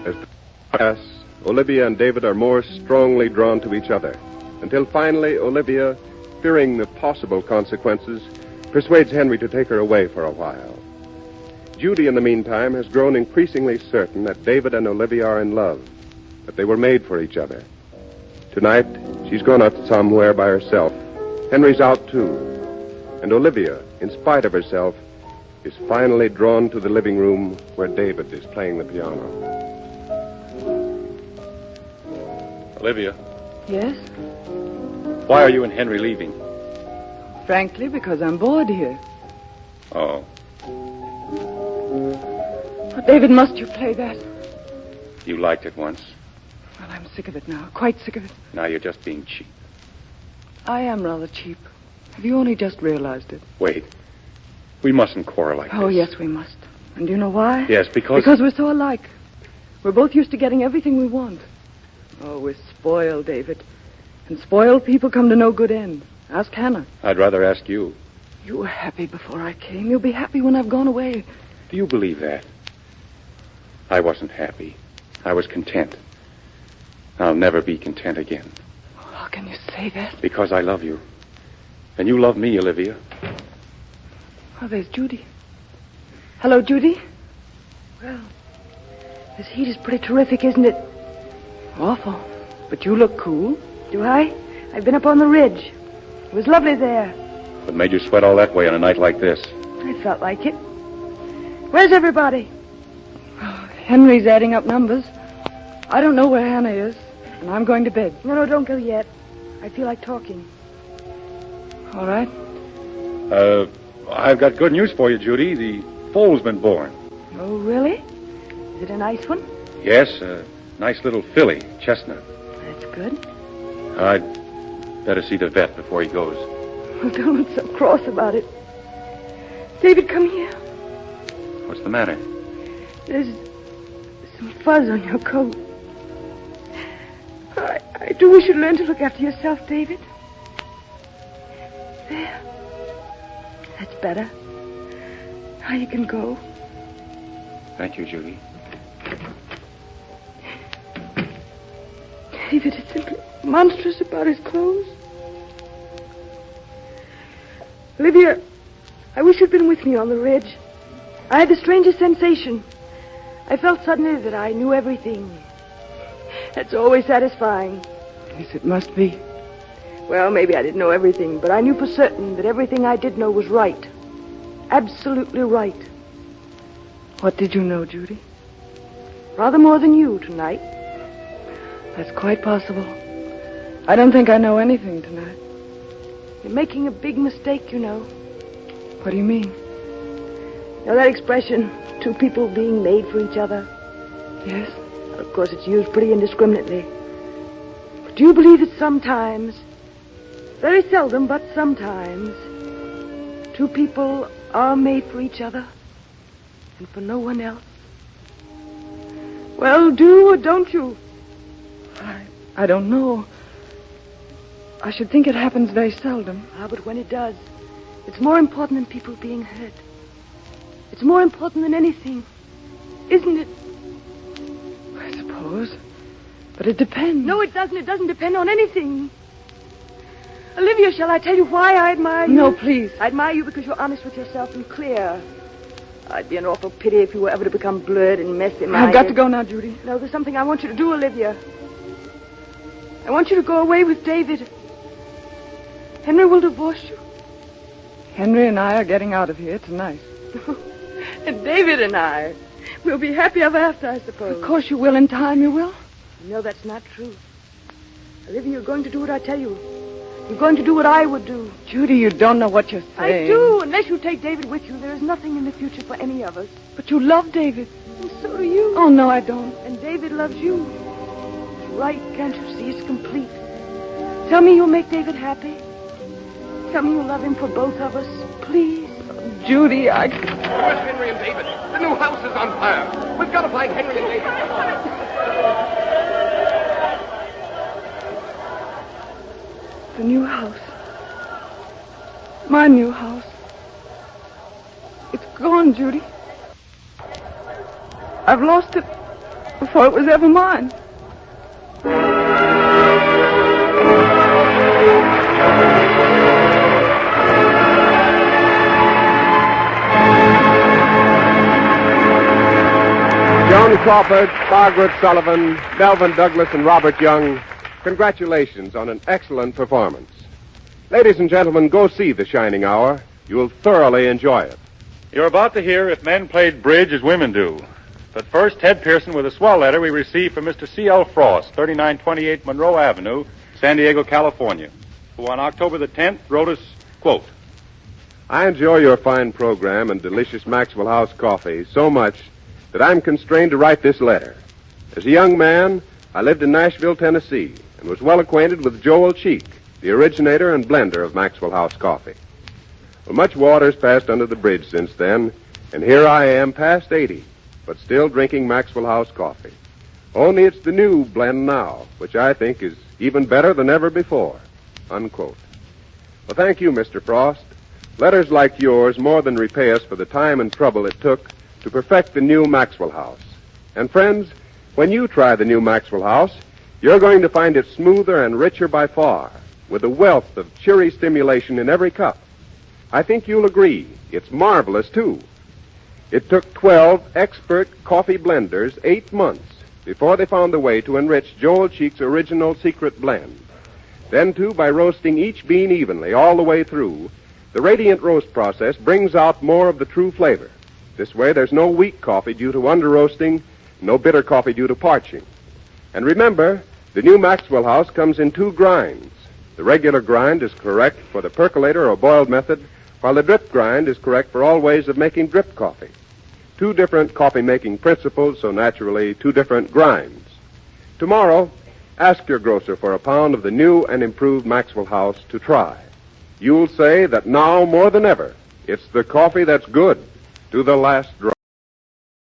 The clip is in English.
As the pass, Olivia and David are more strongly drawn to each other, until finally Olivia, fearing the possible consequences, persuades Henry to take her away for a while. Judy, in the meantime, has grown increasingly certain that David and Olivia are in love, that they were made for each other. Tonight, she's gone out somewhere by herself. Henry's out, too. And Olivia, in spite of herself, is finally drawn to the living room where David is playing the piano. Olivia. Yes? Why are you and Henry leaving? Frankly, because I'm bored here. Oh. Oh, David, must you play that? You liked it once. Well, I'm sick of it now. Quite sick of it. Now you're just being cheap. I am rather cheap. Have you only just realized it? Wait. We mustn't quarrel like this. Oh, yes, we must. And do you know why? Yes, because... Because we're so alike. We're both used to getting everything we want. Oh, we're spoiled, David. And spoiled people come to no good end. Ask Hannah. I'd rather ask you. You were happy before I came. You'll be happy when I've gone away. Do you believe that? I wasn't happy. I was content. I'll never be content again. How can you say that? Because I love you. And you love me, Olivia. Oh, there's Judy. Hello, Judy. Well, this heat is pretty terrific, isn't it? Awful. But you look cool. Do I? I've been up on the ridge. It was lovely there. What made you sweat all that way on a night like this? I felt like it. Where's everybody? Oh, Henry's adding up numbers. I don't know where Hannah is, and I'm going to bed. No, don't go yet. I feel like talking. All right. I've got good news for you, Judy. The foal's been born. Oh, really? Is it a nice one? Yes, a nice little filly, chestnut. That's good. I'd better see the vet before he goes. Oh, don't look so cross about it. David, come here. What's the matter? There's some fuzz on your coat. I do wish you'd learn to look after yourself, David. There. That's better. Now you can go. Thank you, Judy. David is simply monstrous about his clothes. Olivia, I wish you'd been with me on the ridge. I had the strangest sensation. I felt suddenly that I knew everything. That's always satisfying. Yes, it must be. Well, maybe I didn't know everything, but I knew for certain that everything I did know was right. Absolutely right. What did you know, Judy? Rather more than you tonight. That's quite possible. I don't think I know anything tonight. You're making a big mistake, you know. What do you mean? You know that expression, two people being made for each other? Yes? Well, of course, it's used pretty indiscriminately. But do you believe that sometimes, very seldom, but sometimes, two people are made for each other and for no one else? Well, do or don't you? I don't know. I should think it happens very seldom. Ah, but when it does, it's more important than people being hurt. It's more important than anything, isn't it? I suppose. But it depends. No, it doesn't. It doesn't depend on anything. Olivia, shall I tell you why I admire you? No, please. I admire you because you're honest with yourself and clear. I'd be an awful pity if you were ever to become blurred and messy. I've got to go now, Judy. No, there's something I want you to do, Olivia. I want you to go away with David. Henry will divorce you. Henry and I are getting out of here tonight. And David and I will be happy ever after, I suppose. Of course you will. In time you will. No, that's not true. Olivia, you're going to do what I tell you. You're going to do what I would do. Judy, you don't know what you're saying. I do. Unless you take David with you, there is nothing in the future for any of us. But you love David. And so do you. Oh, no, I don't. And David loves you. It's right, can't you see? It's complete. Tell me you'll make David happy. Tell me you'll love him for both of us. Please. Judy, Where's Henry and David? The new house is on fire. We've got to find Henry and David. The new house. My new house. It's gone, Judy. I've lost it before it was ever mine. Joan Crawford, Margaret Sullavan, Melvyn Douglas, and Robert Young, congratulations on an excellent performance. Ladies and gentlemen, go see The Shining Hour. You'll thoroughly enjoy it. You're about to hear If Men Played Bridge as Women Do. But first, Ted Pearson with a swell letter we received from Mr. C.L. Frost, 3928 Monroe Avenue, San Diego, California, who on October the 10th wrote us, quote, I enjoy your fine program and delicious Maxwell House coffee so much that I'm constrained to write this letter. As a young man, I lived in Nashville, Tennessee, and was well acquainted with Joel Cheek, the originator and blender of Maxwell House coffee. Well, much water's passed under the bridge since then, and here I am past 80, but still drinking Maxwell House coffee. Only it's the new blend now, which I think is even better than ever before, unquote. Well, thank you, Mr. Frost. Letters like yours more than repay us for the time and trouble it took to perfect the new Maxwell House. And friends, when you try the new Maxwell House, you're going to find it smoother and richer by far, with a wealth of cheery stimulation in every cup. I think you'll agree, it's marvelous, too. It took 12 expert coffee blenders 8 months before they found the way to enrich Joel Cheek's original secret blend. Then, too, by roasting each bean evenly all the way through, the radiant roast process brings out more of the true flavor. This way, there's no weak coffee due to under-roasting, no bitter coffee due to parching. And remember, the new Maxwell House comes in 2 grinds. The regular grind is correct for the percolator or boiled method, while the drip grind is correct for all ways of making drip coffee. 2 different coffee-making principles, so naturally 2 different grinds. Tomorrow, ask your grocer for a pound of the new and improved Maxwell House to try. You'll say that now more than ever, it's the coffee that's good to the last drop.